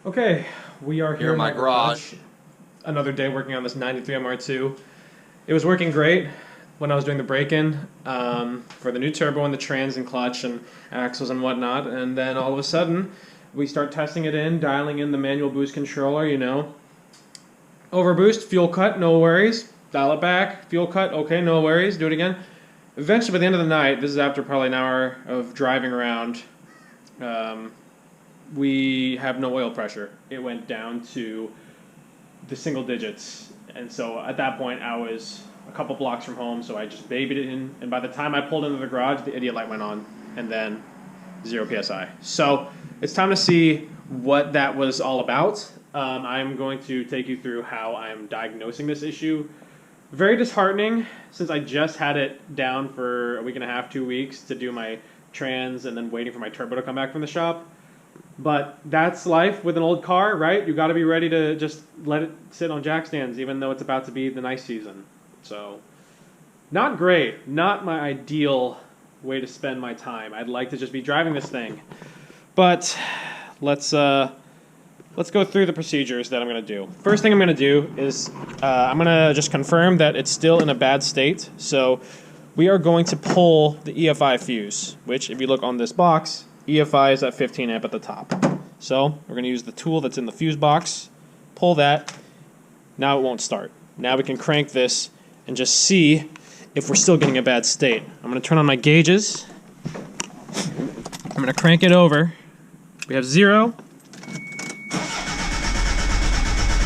Okay, we are here in my garage. Another day working on this 93 MR2. It was working great when I was doing the break-in for the new turbo and the trans and clutch and axles and whatnot, and then all of a sudden we start testing it in, dialing in the manual boost controller, you know. Overboost, fuel cut, no worries. Dial it back, fuel cut, okay, no worries, do it again. Eventually, by the end of the night, this is after probably an hour of driving around, we have no oil pressure. It went down to the single digits. And so at that point, I was a couple blocks from home, so I just babied it in. And by the time I pulled into the garage, the idiot light went on, and then 0 PSI. So it's time to see what that was all about. I'm going to take you through how I'm diagnosing this issue. Very disheartening, since I just had it down for a week and a half, 2 weeks to do my trans and then waiting for my turbo to come back from the shop. But that's life with an old car, right? You got to be ready to just let it sit on jack stands, even though it's about to be the nice season. So, not great. Not my ideal way to spend my time. I'd like to just be driving this thing. But let's go through the procedures that I'm going to do. First thing I'm going to do is I'm going to just confirm that it's still in a bad state. So we are going to pull the EFI fuse, which if you look on this box, EFI is at 15 amp at the top. So we're going to use the tool that's in the fuse box, pull that. Now it won't start. Now we can crank this and just see if we're still getting a bad state. I'm going to turn on my gauges. I'm going to crank it over. We have 0.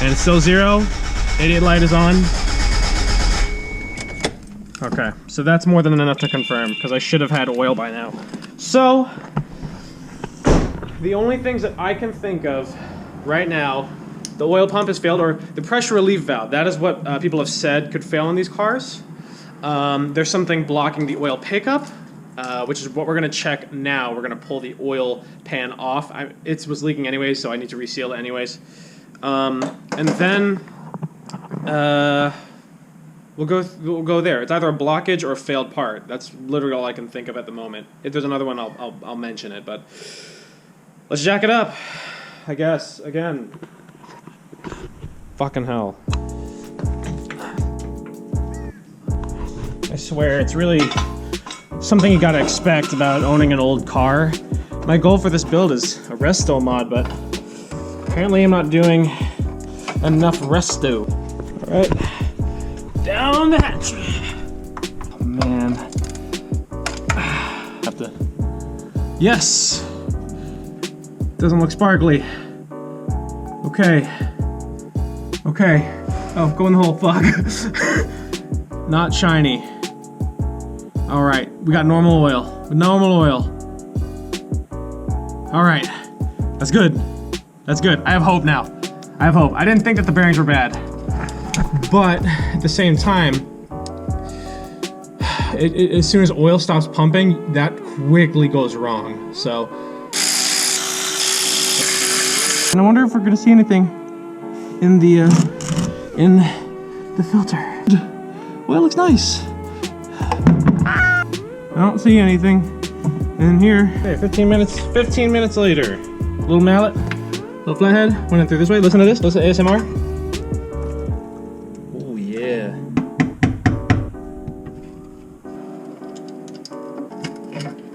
And it's still 0. Idiot light is on. Okay, so that's more than enough to confirm, because I should have had oil by now. So the only things that I can think of right now, the oil pump has failed, or the pressure relief valve. That is what people have said could fail in these cars. There's something blocking the oil pickup, which is what we're going to check now. We're going to pull the oil pan off. It was leaking anyways, so I need to reseal it anyways. And then we'll go there. It's either a blockage or a failed part. That's literally all I can think of at the moment. If there's another one, I'll mention it, but let's jack it up, I guess, again. Fucking hell. I swear, it's really something you gotta expect about owning an old car. My goal for this build is a resto mod, but apparently I'm not doing enough resto. Alright, down the hatch. Oh, man. Have to. Yes! Doesn't look sparkly. Okay. Okay. Oh, go in the hole. Fuck. Not shiny. Alright, we got normal oil. Normal oil. Alright. That's good. That's good. I have hope now. I have hope. I didn't think that the bearings were bad. But at the same time, as soon as oil stops pumping, that quickly goes wrong. So. And I wonder if we're gonna see anything in the filter. Well, it looks nice. I don't see anything in here. Okay, 15 minutes later. Little mallet, little flathead, went in through this way. Listen to this, listen to ASMR. Oh yeah.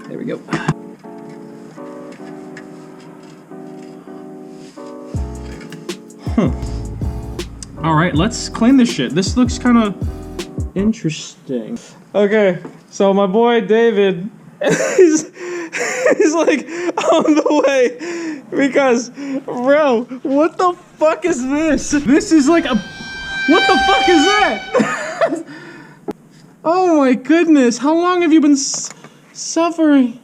There we go. Alright, let's clean this shit. This looks kind of interesting. Okay, so my boy David, he's like on the way because, bro, what the fuck is this? This is like a, what the fuck is that? Oh my goodness, how long have you been suffering?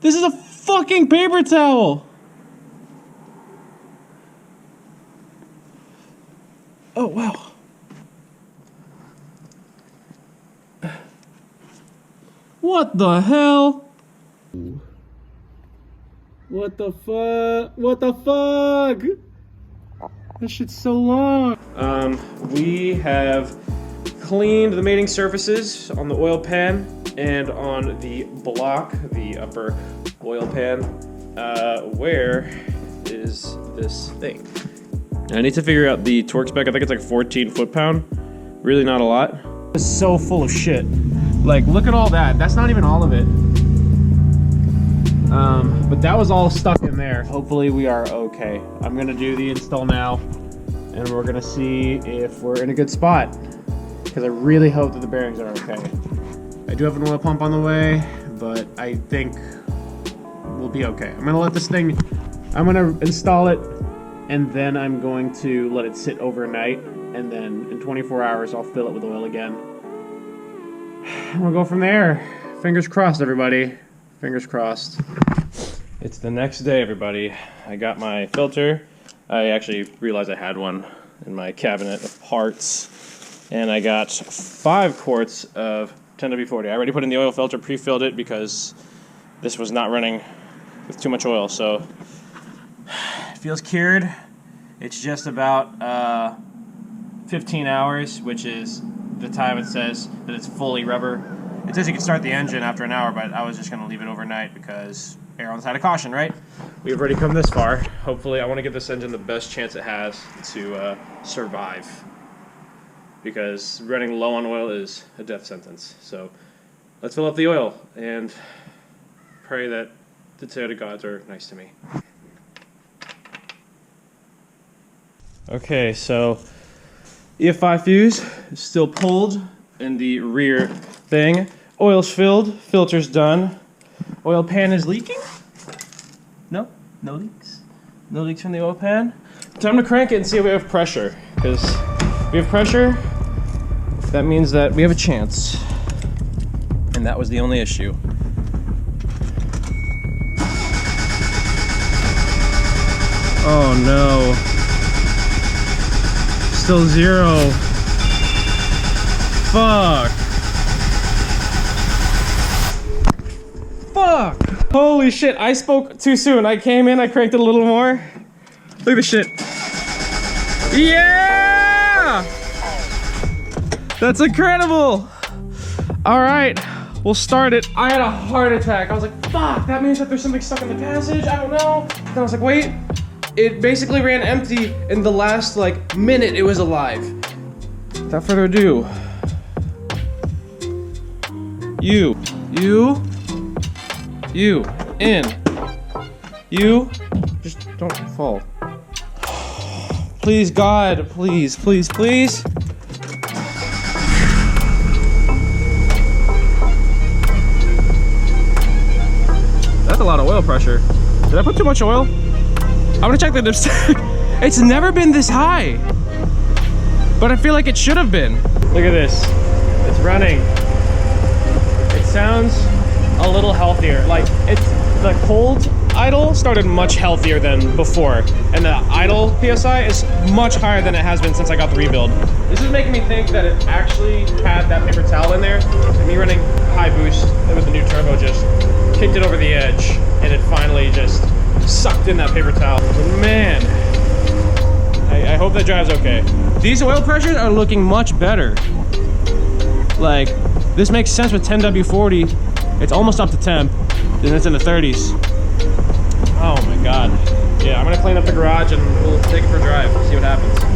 This is a fucking paper towel. Oh, wow. What the hell? What the fuck? What the fuck? This shit's so long. We have cleaned the mating surfaces on the oil pan and on the block, the upper oil pan, where is this thing. I need to figure out the torque spec. I think it's like 14 foot-pound. Really not a lot. It's so full of shit. Like, look at all that. That's not even all of it. But that was all stuck in there. Hopefully we are okay. I'm gonna do the install now, and we're gonna see if we're in a good spot, because I really hope that the bearings are okay. I do have an oil pump on the way, but I think we'll be okay. I'm gonna let this thing, I'm gonna install it, and then I'm going to let it sit overnight, and then in 24 hours I'll fill it with oil again. And we'll go from there. Fingers crossed, everybody. Fingers crossed. It's the next day, everybody. I got my filter. I actually realized I had one in my cabinet of parts. And I got 5 quarts of 10W40. I already put in the oil filter, pre-filled it, because this was not running with too much oil. So it feels cured. It's just about 15 hours, which is the time it says that it's fully rubber. It says you can start the engine after an hour, but I was just going to leave it overnight because err on the side of caution, right? We've already come this far. Hopefully, I want to give this engine the best chance it has to survive, because running low on oil is a death sentence. So let's fill up the oil and pray that the Toyota gods are nice to me. Okay, so EF5 fuse is still pulled in the rear thing. Oil's filled, filter's done. Oil pan is leaking? No, no leaks. No leaks from the oil pan. Time to crank it and see if we have pressure. Because if we have pressure, that means that we have a chance. And that was the only issue. Oh no. Still 0. Fuck. Fuck. Holy shit, I spoke too soon. I came in, I cranked it a little more. Look at this shit. Yeah! That's incredible. All right, we'll start it. I had a heart attack. I was like, fuck, that means that there's something stuck in the passage. I don't know. Then I was like, wait. It basically ran empty in the last like minute it was alive. Without further ado, you, in, you, just don't fall. Please, God, please, please, please. That's a lot of oil pressure. Did I put too much oil? I'm gonna check the dipstick. It's never been this high, but I feel like it should have been. Look at this, it's running. It sounds a little healthier. Like, it's the cold idle started much healthier than before, and the idle PSI is much higher than it has been since I got the rebuild. This is making me think that it actually had that paper towel in there, and me running high boost with the new turbo just kicked it over the edge, and it finally just sucked in that paper towel. But man, I hope that drives okay. These oil pressures are looking much better. Like, this makes sense with 10W40. It's almost up to temp, and it's in the 30s. Oh my God. Yeah, I'm gonna clean up the garage and we'll take it for a drive, see what happens.